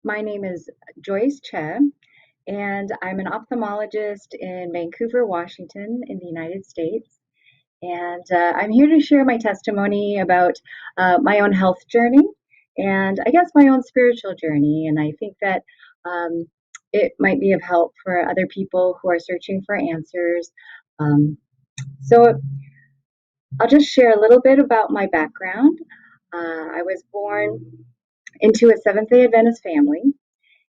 My name is Joyce Choe, and I'm an ophthalmologist in Vancouver, Washington, in the United States. And I'm here to share my testimony about my own health journey and I guess my own spiritual journey. And I think that um, it might be of help for other people who are searching for answers. Um, so I'll just share a little bit about my background. I was born into a Seventh day Adventist family.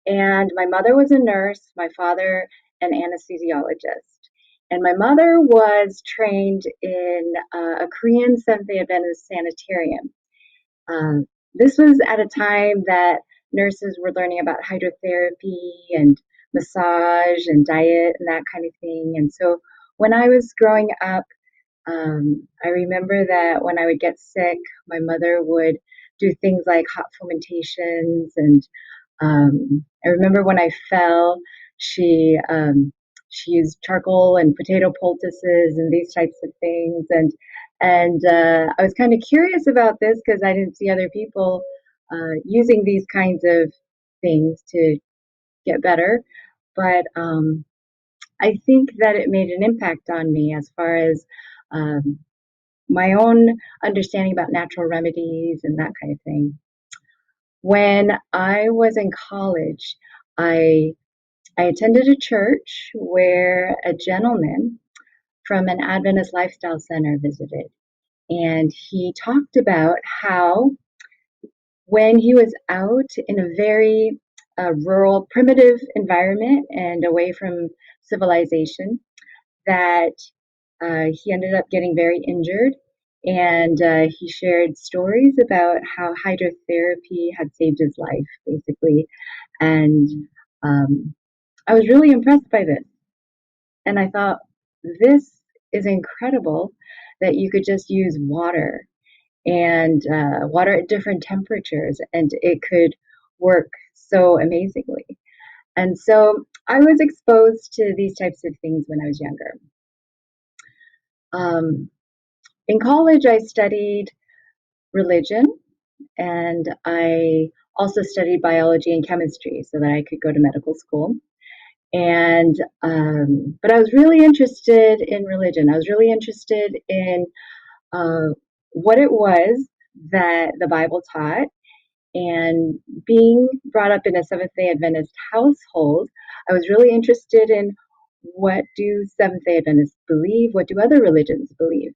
And my mother was a nurse, my father an anesthesiologist. And my mother was trained in a Korean Seventh day Adventist sanitarium. Um, this was at a time that nurses were learning about hydrotherapy and massage and diet and that kind of thing. And so when I was growing up, I remember that when I would get sick, my mother would do things like hot fomentations and I remember when I fell, she used charcoal and potato poultices and these types of things, and I was kind of curious about this because I didn't see other people using these kinds of things to get better. But I think that it made an impact on me as far as um, my own understanding about natural remedies and that kind of thing. When I was in college, I I attended a church where a gentleman from an Adventist lifestyle center visited, and he talked about how when he was out in a very rural, primitive environment and away from civilization, that he ended up getting very injured. And he shared stories about how hydrotherapy had saved his life, basically. And um, I was really impressed by this. And I thought, this is incredible that you could just use water and water at different temperatures and it could work so amazingly. And so I was exposed to these types of things when I was younger. Um, in college, I studied religion and I also studied biology and chemistry so that I could go to medical school. And but I was really interested in religion. I was really interested in uh, what it was that the Bible taught. And being brought up in a Seventh Day Adventist household, I was really interested in what do Seventh Day Adventists believe? What do other religions believe?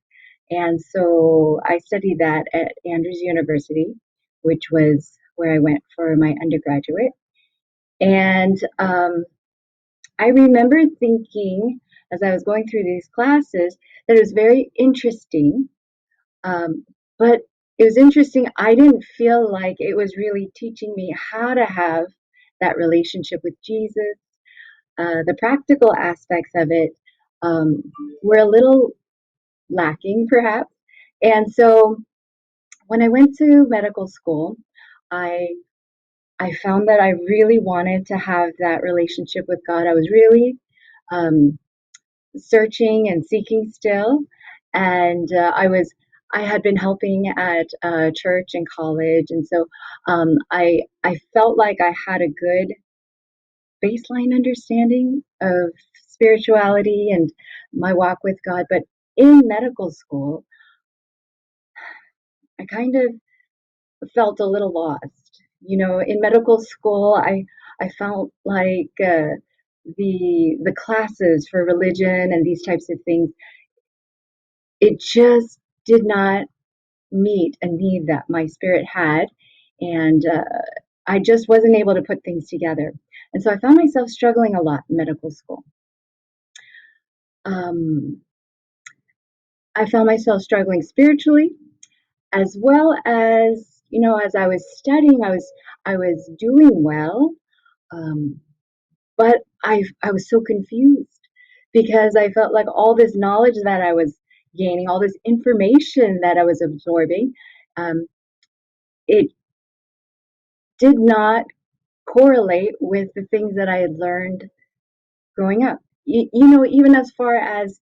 And so I studied that at Andrews University, which was where I went for my undergraduate. And I remember thinking as I was going through these classes that it was very interesting, but it was interesting. I didn't feel like it was really teaching me how to have that relationship with Jesus. The practical aspects of it um, were a little lacking, perhaps. And so when I went to medical school, I I found that I really wanted to have that relationship with God. I was really um, searching and seeking still, and I had been helping at church and college, and so I felt like I had a good baseline understanding of spirituality and my walk with God. But in medical school, I kind of felt a little lost. You know, in medical school, I felt like the classes for religion and these types of things, it just did not meet a need that my spirit had, and I just wasn't able to put things together. And so I found myself struggling a lot in medical school. Um, I found myself struggling spiritually as well as as I was studying, I was doing well, um, but I was so confused because I felt like all this knowledge that I was gaining, all this information that I was absorbing, um, it did not correlate with the things that I had learned growing up. Even as far as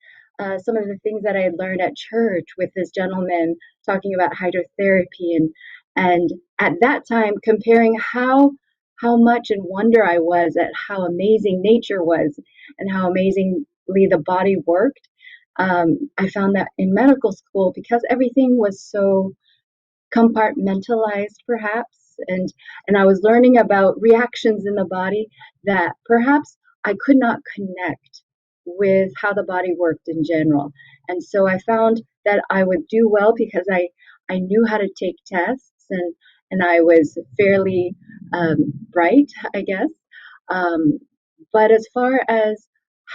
some of the things that I had learned at church with this gentleman talking about hydrotherapy and at that time comparing how how much in wonder I was at how amazing nature was and how amazingly the body worked. I found that in medical school, because everything was so compartmentalized perhaps, and I was learning about reactions in the body that perhaps I could not connect with how the body worked in general. And so I found that I would do well because I knew how to take tests, and I was fairly bright, I guess. Um, but as far as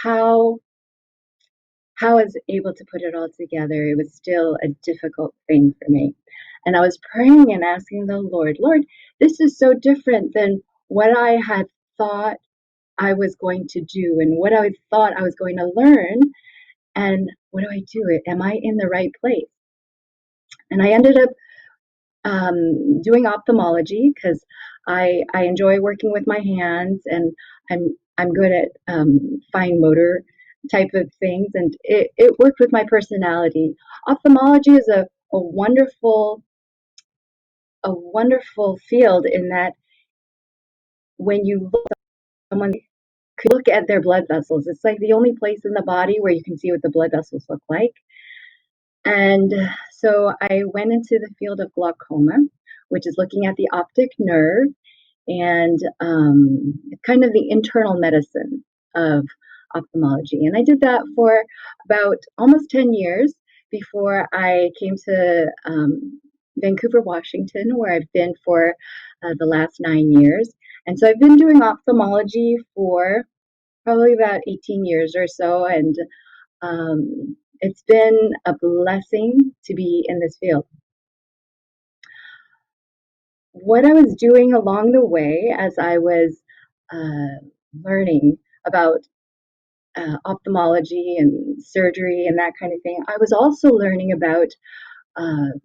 how how I was able to put it all together, it was still a difficult thing for me. And I was praying and asking the Lord, Lord, this is so different than what I had thought I was going to do and what I thought I was going to learn. And what do I do? Am I in the right place? And I ended up doing ophthalmology because I enjoy working with my hands, and I'm good at fine motor type of things, and it worked with my personality. Ophthalmology is a wonderful field in that when you look at someone, could look at their blood vessels. It's like the only place in the body where you can see what the blood vessels look like. And so I went into the field of glaucoma, which is looking at the optic nerve and kind of the internal medicine of ophthalmology. And I did that for about almost 10 years before I came to Vancouver, Washington, where I've been for the last 9 years. And so I've been doing ophthalmology for probably about 18 years or so. And it's been a blessing to be in this field. What I was doing along the way as I was learning about ophthalmology and surgery and that kind of thing, I was also learning about uh,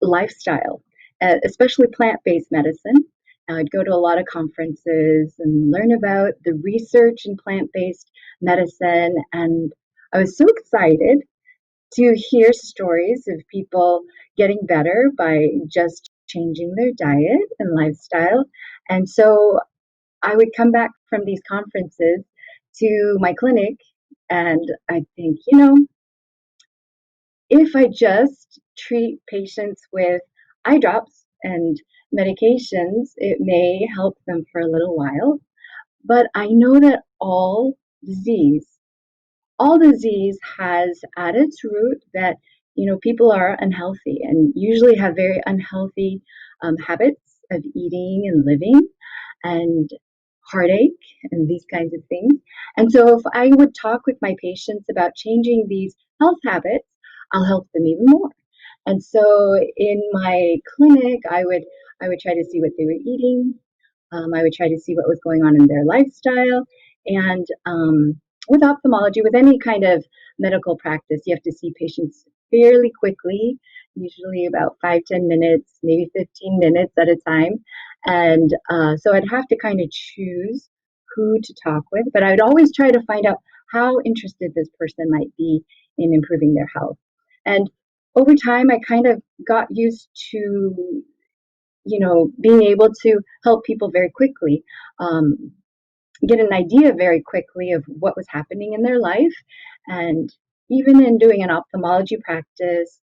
lifestyle, especially plant based medicine. I'd go to a lot of conferences and learn about the research in plant based medicine. And I was so excited to hear stories of people getting better by just changing their diet and lifestyle. And so I would come back from these conferences to my clinic and I think, if I just treat patients with eye drops and medications, it may help them for a little while. But I know that disease all disease has at its root that people are unhealthy and usually have very unhealthy habits of eating and living and heartache and these kinds of things. And so if I would talk with my patients about changing these health habits, I'll help them even more. And so in my clinic, I would try to see what they were eating. I would try to see what was going on in their lifestyle. And with ophthalmology, with any kind of medical practice, you have to see patients fairly quickly, usually about 5-10 minutes, maybe 15 minutes at a time. And so I'd have to kind of choose who to talk with, but I'd always try to find out how interested this person might be in improving their health. And over time, I kind of got used to being able to help people very quickly, get an idea very quickly of what was happening in their life. And even in doing an ophthalmology practice,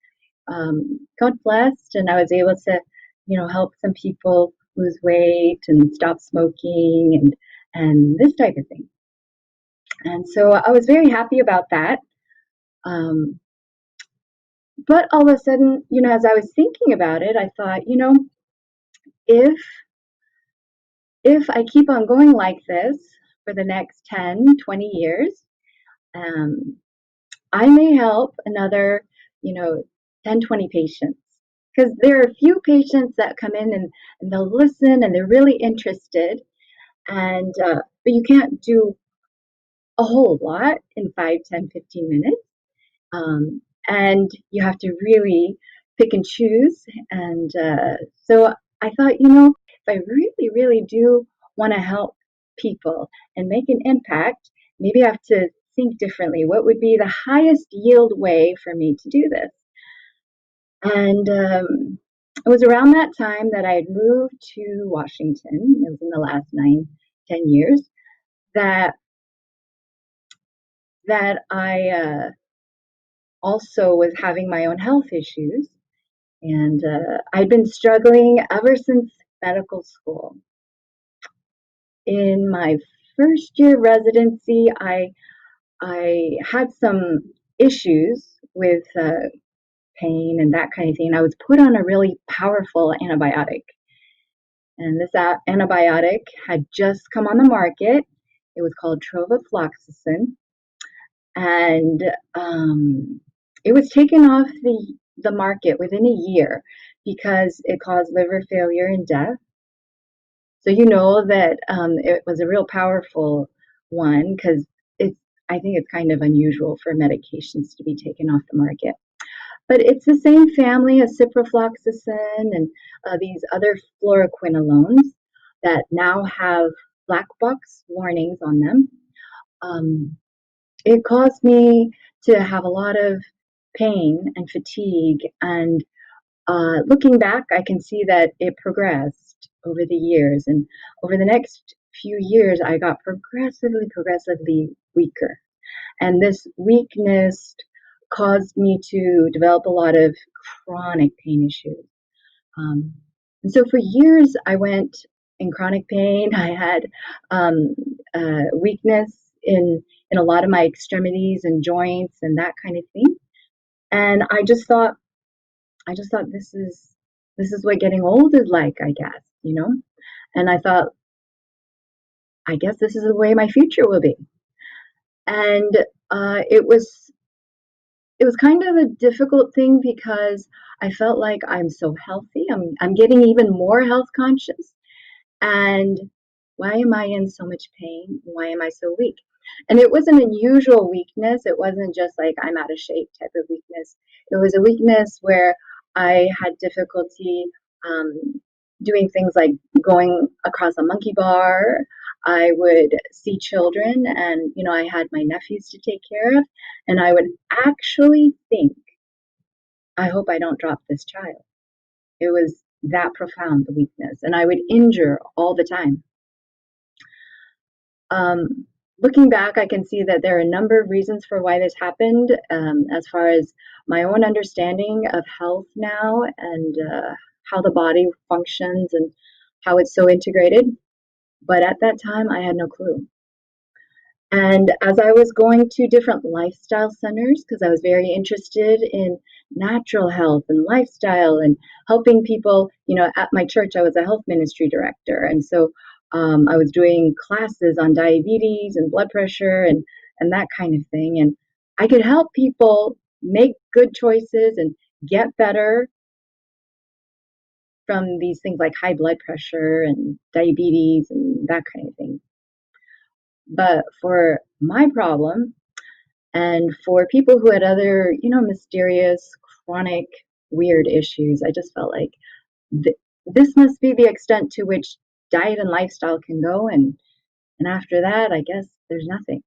got blessed and I was able to, help some people lose weight and stop smoking and this type of thing. And so I was very happy about that. Um, but all of a sudden, as I was thinking about it, I thought, if if I keep on going like this for the next 10, 20 years, um, I may help another, 10, 20 patients. Because there are a few patients that come in and they'll listen and they're really interested. And, but you can't do a whole lot in 5, 10, 15 minutes. And you have to really pick and choose. And so I thought, if I really, really do want to help people and make an impact, maybe I have to think differently. What would be the highest yield way for me to do this? And it was around that time that I had moved to Washington. It was in the last 9, 10 years that I also was having my own health issues, and I'd been struggling ever since medical school. In my first year residency, I had some issues with pain and that kind of thing. And I was put on a really powerful antibiotic, and this antibiotic had just come on the market. It was called trovafloxacin, and it was taken off the market within a year because it caused liver failure and death. So you know that it was a real powerful one because it's. I think it's kind of unusual for medications to be taken off the market. But it's the same family as ciprofloxacin and these other fluoroquinolones that now have black box warnings on them. Um, it caused me to have a lot of pain and fatigue. And looking back, I can see that it progressed over the years. And over the next few years, I got progressively weaker. And this weakness caused me to develop a lot of chronic pain issues. Um, and so for years, I went in chronic pain. I had um, weakness in a lot of my extremities and joints and that kind of thing. And I just thought this is what getting old is like, I guess, you know. And I thought, I guess this is the way my future will be. And it was kind of a difficult thing because I felt like I'm so healthy. I'm getting even more health conscious. And why am I in so much pain? Why am I so weak? And it was an unusual weakness. It wasn't just like I'm out of shape type of weakness. It was a weakness where I had difficulty doing things like going across a monkey bar. I would see children, and I had my nephews to take care of, and I would actually think, I hope I don't drop this child. It was that profound, the weakness, and I would injure all the time. Um, Looking back, I can see that there are a number of reasons for why this happened, as far as my own understanding of health now and how the body functions and how it's so integrated. But at that time, I had no clue. And as I was going to different lifestyle centers, because I was very interested in natural health and lifestyle and helping people, at my church, I was a health ministry director. And so I was doing classes on diabetes and blood pressure and that kind of thing. And I could help people make good choices and get better from these things like high blood pressure and diabetes and that kind of thing. But for my problem, and for people who had other, mysterious, chronic, weird issues, I just felt like th- this must be the extent to which diet and lifestyle can go. And after that, I guess there's nothing.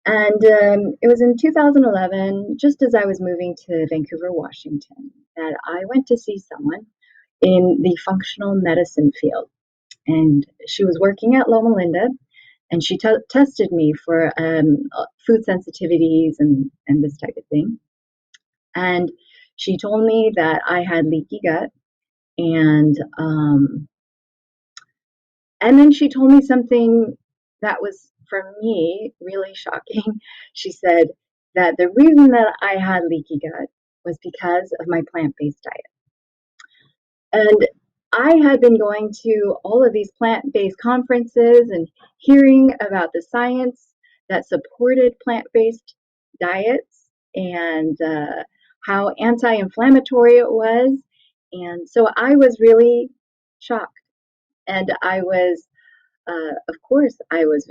And it was in 2011, just as I was moving to Vancouver, Washington, that I went to see someone in the functional medicine field. And she was working at Loma Linda, and she tested me for food sensitivities and this type of thing. And she told me that I had leaky gut, and and then she told me something that was for me really shocking. She said that the reason that I had leaky gut was because of my plant-based diet. And I had been going to all of these plant based conferences and hearing about the science that supported plant based diets and how anti inflammatory it was. And so I was really shocked. And of course, I was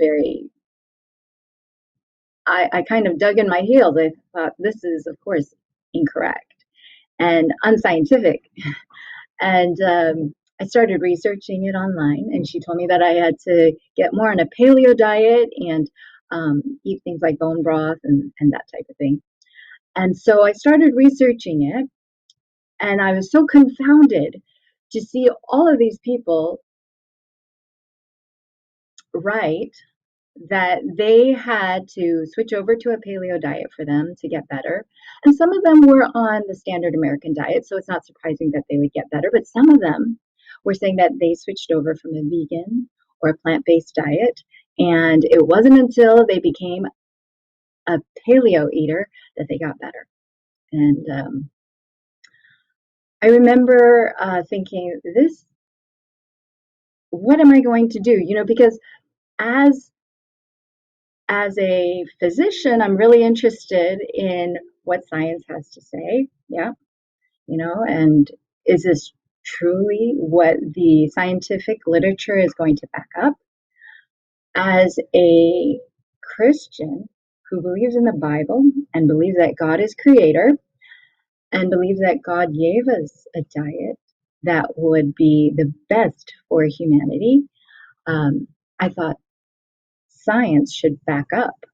I kind of dug in my heels. I thought, this is, of course, incorrect and unscientific. And I started researching it online, and she told me that I had to get more on a paleo diet and eat things like bone broth and that type of thing. And so I started researching it, And I was so confounded to see all of these people write that they had to switch over to a paleo diet for them to get better. And some of them were on the standard American diet, so it's not surprising that they would get better. But some of them were saying that they switched over from a vegan or a plant-based diet. And it wasn't until they became a paleo eater that they got better. And I remember thinking, what am I going to do? Because as a physician, I'm really interested in what science has to say. Yeah. And is this truly what the scientific literature is going to back up? As a Christian who believes in the Bible and believes that God is creator and believes that God gave us a diet that would be the best for humanity, I thought science should back up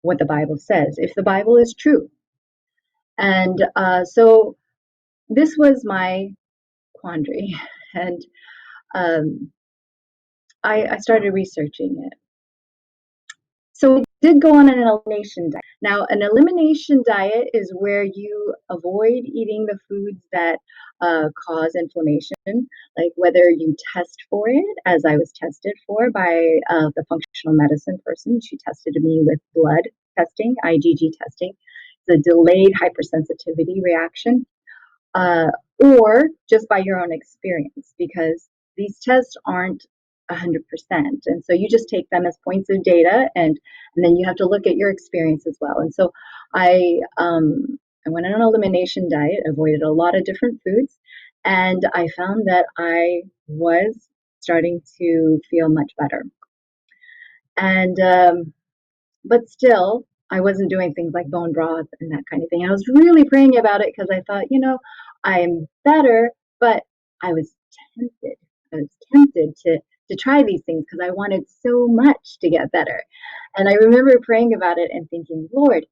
what the Bible says, if the Bible is true. And so this was my quandary. And I started researching it. So I did go on an elimination diet. Now, an elimination diet is where you avoid eating the foods that cause inflammation, like whether you test for it, as I was tested for by the functional medicine person. She tested me with blood testing, IgG testing. It's a delayed hypersensitivity reaction. Or just by your own experience, because these tests aren't 100%. And so you just take them as points of data, and then you have to look at your experience as well. And so I went on an elimination diet, avoided a lot of different foods, and I found that I was starting to feel much better. And but still, I wasn't doing things like bone broth and that kind of thing. I was really praying about it because I thought, I'm better, but I was tempted. I was tempted to try these things because I wanted so much to get better. And I remember praying about it and thinking, Lord,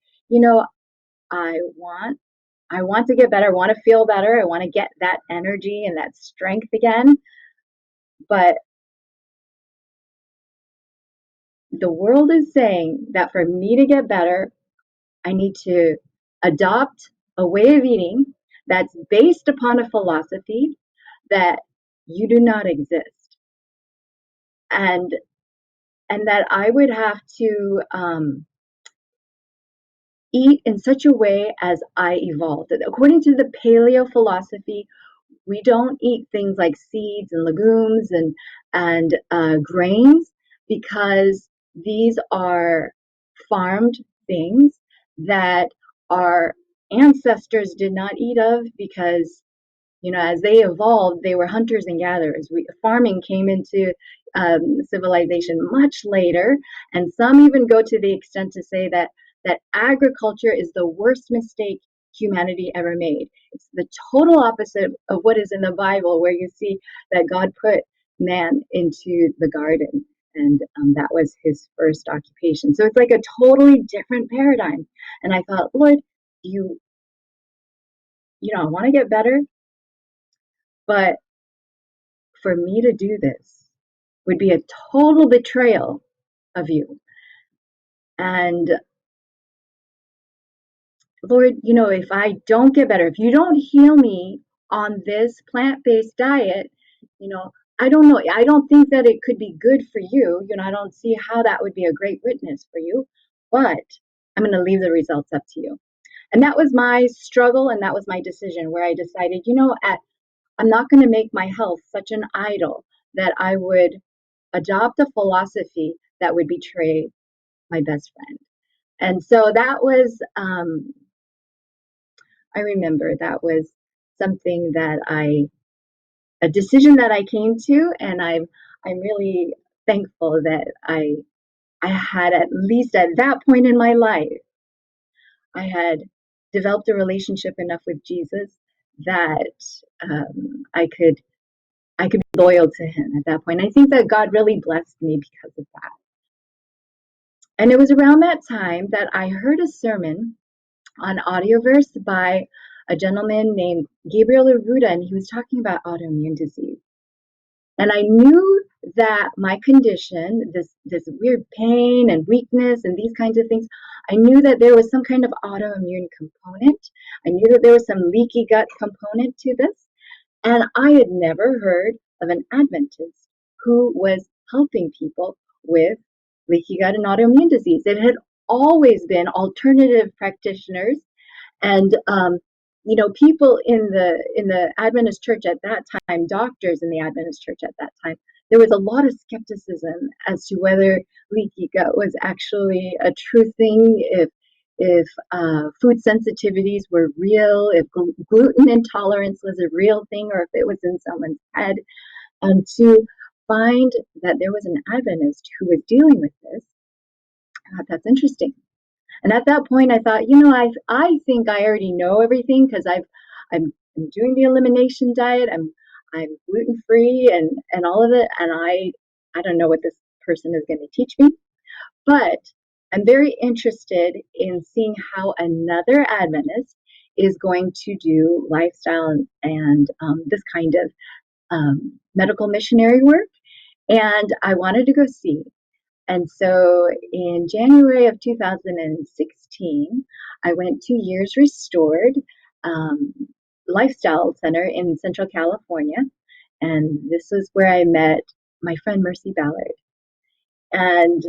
I want to get better. I want to feel better. I want to get that energy and that strength again. But the world is saying that for me to get better, I need to adopt a way of eating that's based upon a philosophy that you do not exist, and that I would have to eat in such a way as I evolved. According to the paleo philosophy, we don't eat things like seeds and legumes and grains, because these are farmed things that our ancestors did not eat of, because as they evolved, they were hunters and gatherers. Farming came into civilization much later, and some even go to the extent to say that agriculture is the worst mistake humanity ever made. It's the total opposite of what is in the Bible, where you see that God put man into the garden, and that was his first occupation. So it's like a totally different paradigm. And I thought, Lord, I want to get better, but for me to do this would be a total betrayal of you. And Lord, if I don't get better, if you don't heal me on this plant-based diet, I don't know. I don't think that it could be good for you. I don't see how that would be a great witness for you, but I'm going to leave the results up to you. And that was my struggle, and that was my decision, where I decided, I'm not going to make my health such an idol that I would adopt a philosophy that would betray my best friend. And so that was, I remember that was something that a decision that I came to, and I'm really thankful that I had, at least at that point in my life, I had developed a relationship enough with Jesus that I could be loyal to him at that point. I think that God really blessed me because of that. And it was around that time that I heard a sermon on Audioverse by a gentleman named Gabriel Aruda, and he was talking about autoimmune disease. And I knew that my condition, this weird pain and weakness and these kinds of things, I knew that there was some kind of autoimmune component. I knew that there was some leaky gut component to this. And I had never heard of an Adventist who was helping people with leaky gut and autoimmune disease. It had always been alternative practitioners and people in the Adventist church at that time, doctors in the Adventist church at that time, there was a lot of skepticism as to whether leaky gut was actually a true thing, if food sensitivities were real, if gluten intolerance was a real thing, or if it was in someone's head. And to find that there was an Adventist who was dealing with this, I thought that's interesting. And at that point, I thought, I think I already know everything because I'm doing the elimination diet. I'm gluten free and all of it. And I don't know what this person is going to teach me, but I'm very interested in seeing how another Adventist is going to do lifestyle and this kind of medical missionary work. And I wanted to go see. And so in January of 2016, I went to Years Restored Lifestyle Center in Central California. And this was where I met my friend Mercy Ballard. And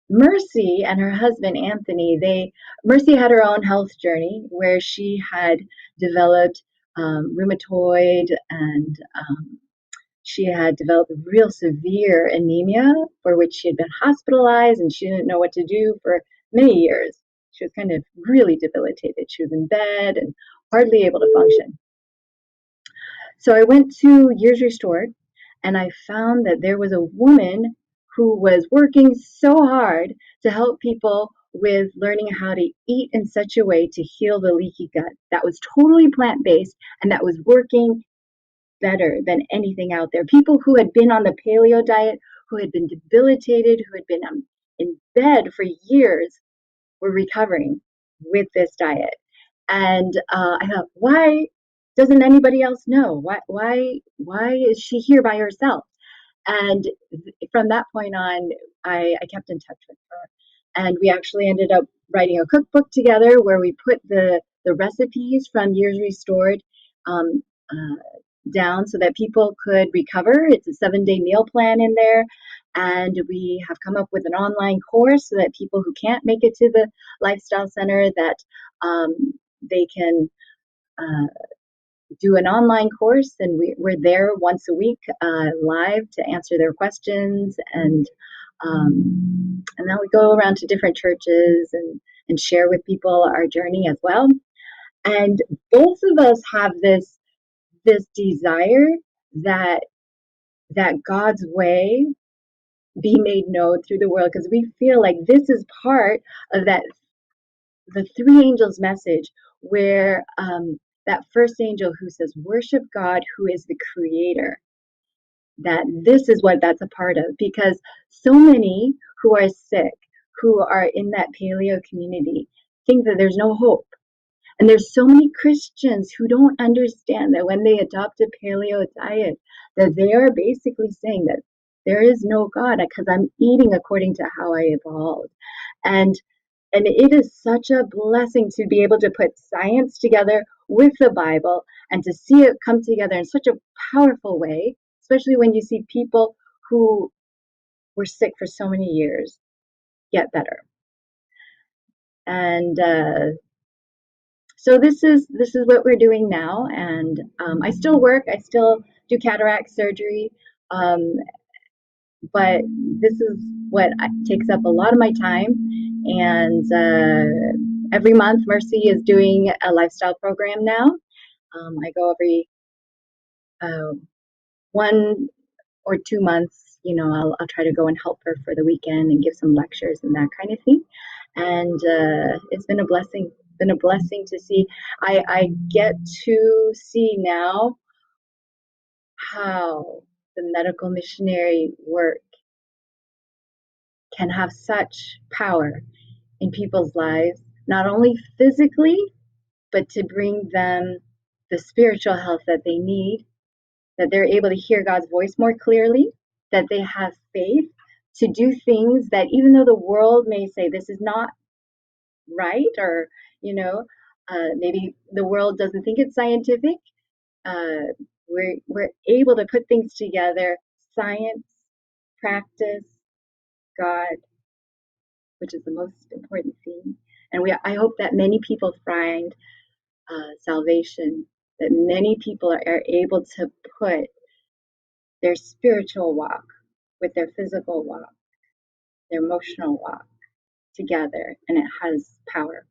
Mercy and her husband Anthony, Mercy had her own health journey where she had developed rheumatoid and she had developed real severe anemia for which she had been hospitalized and she didn't know what to do for many years. She was kind of really debilitated. She was in bed and hardly able to function. So I went to Years Restored and I found that there was a woman who was working so hard to help people with learning how to eat in such a way to heal the leaky gut that was totally plant-based and that was working better than anything out there. People who had been on the paleo diet, who had been debilitated, who had been in bed for years, were recovering with this diet. And I thought, why doesn't anybody else know? Why is she here by herself? And from that point on, I kept in touch with her. And we actually ended up writing a cookbook together where we put the recipes from Years Restored um, down so that people could recover. It's a 7-day meal plan in there. And we have come up with an online course so that people who can't make it to the Lifestyle Center, that they can do an online course, and we're there once a week live to answer their questions, and then we go around to different churches and share with people our journey as well. And both of us have this desire that God's way be made known through the world, because we feel like this is part of the three angels message, where that first angel who says, worship God who is the creator, that this is what that's a part of. Because so many who are sick, who are in that paleo community, think that there's no hope. And there's so many Christians who don't understand that when they adopt a paleo diet, that they are basically saying that there is no God because I'm eating according to how I evolved. And it is such a blessing to be able to put science together with the Bible and to see it come together in such a powerful way, especially when you see people who were sick for so many years get better. And so this is what we're doing now. And I still work. I still do cataract surgery. But this is what takes up a lot of my time. And every month, Mercy is doing a lifestyle program now. I go every 1 or 2 months. I'll try to go and help her for the weekend and give some lectures and that kind of thing. And it's been a blessing. Been a blessing to see. I get to see now how the medical missionary work can have such power in people's lives, not only physically, but to bring them the spiritual health that they need, that they're able to hear God's voice more clearly, that they have faith to do things that even though the world may say this is not right, or maybe the world doesn't think it's scientific, uh, we're able to put things together: science, practice, God, which is the most important thing. And I hope that many people find salvation, that many people are able to put their spiritual walk with their physical walk, their emotional walk together, and it has power.